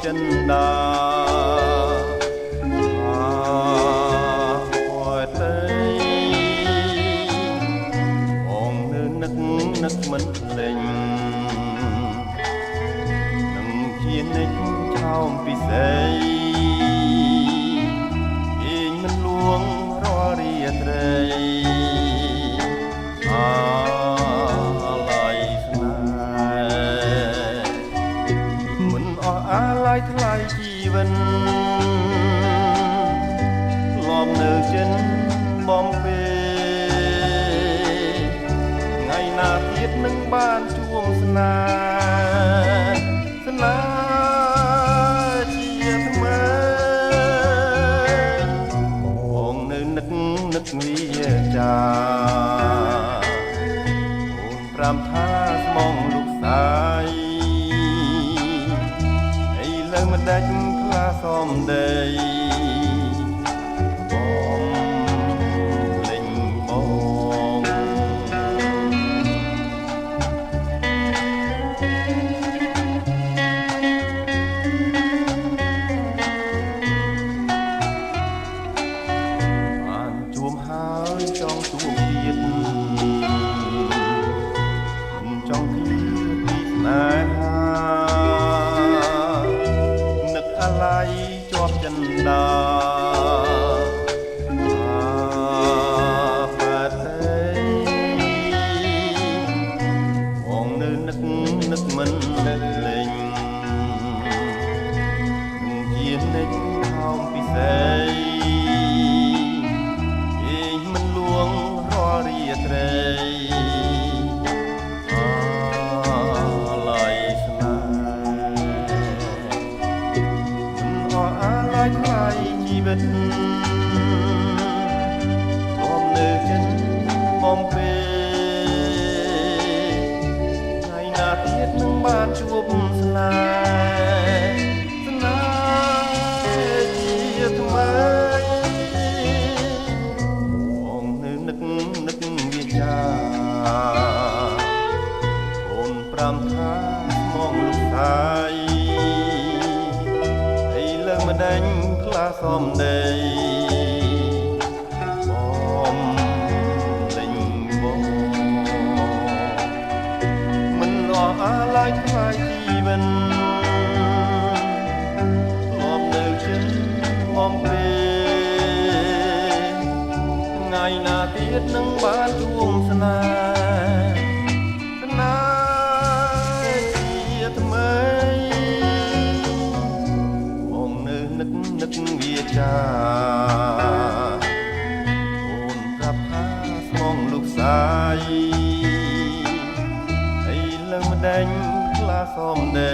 ចិនដានឹកមិនលេងនឹងជានិច្ចឆោមពិសេសឯងមិនលួងរាល់រាត្រីអាឡ័យស្នេហ៍មិនអស់អាឡ័យថ្លៃជីវិតលំនៅចិនបំពេណាទៀតនឹងបានជួងស្នេហ៍ស្នេហ៍ជាថ្មីបងនៅនឹកវាចាអូនប្រាំថាស្មងលោកសាយឥឡូវមិនដាច់ខ្លាសំដីចង់ជួបទៀតចង់ឃ្លាពីស្នេហានឹកអាឡ័យជាប់ចិនដាប៉ែទេបងនៅនឹកមិនលេងជានិច្ចខំពិសេសត្រីអាឡ័យស្នេហ៍មិនអស់អាឡ័យថ្លៃជីវិតលំនៅចិនបំពេថ្ងៃណាទៀតនឹងបានជួបស្នេហ៍ស្នេហ៍ជាថ្មីបងនៅនឹកអូនប្រាំថាស្មងលោកសាយឥឡូវមិនដាច់ខ្លាសំដីបងលេងបងមិនអស់អាឡ័យថ្លៃជីវិតធ្លាប់នៅចិនបំពេថ្ងៃណាទៀតនឹងបានជួងស្នេហ៍ស្នេហ៍ជាថ្មីបងនៅនឹកវាចាអូនប្រាប់ថាស្មងលោកសាយឥឡូវមិនដាច់ខ្លាសំដី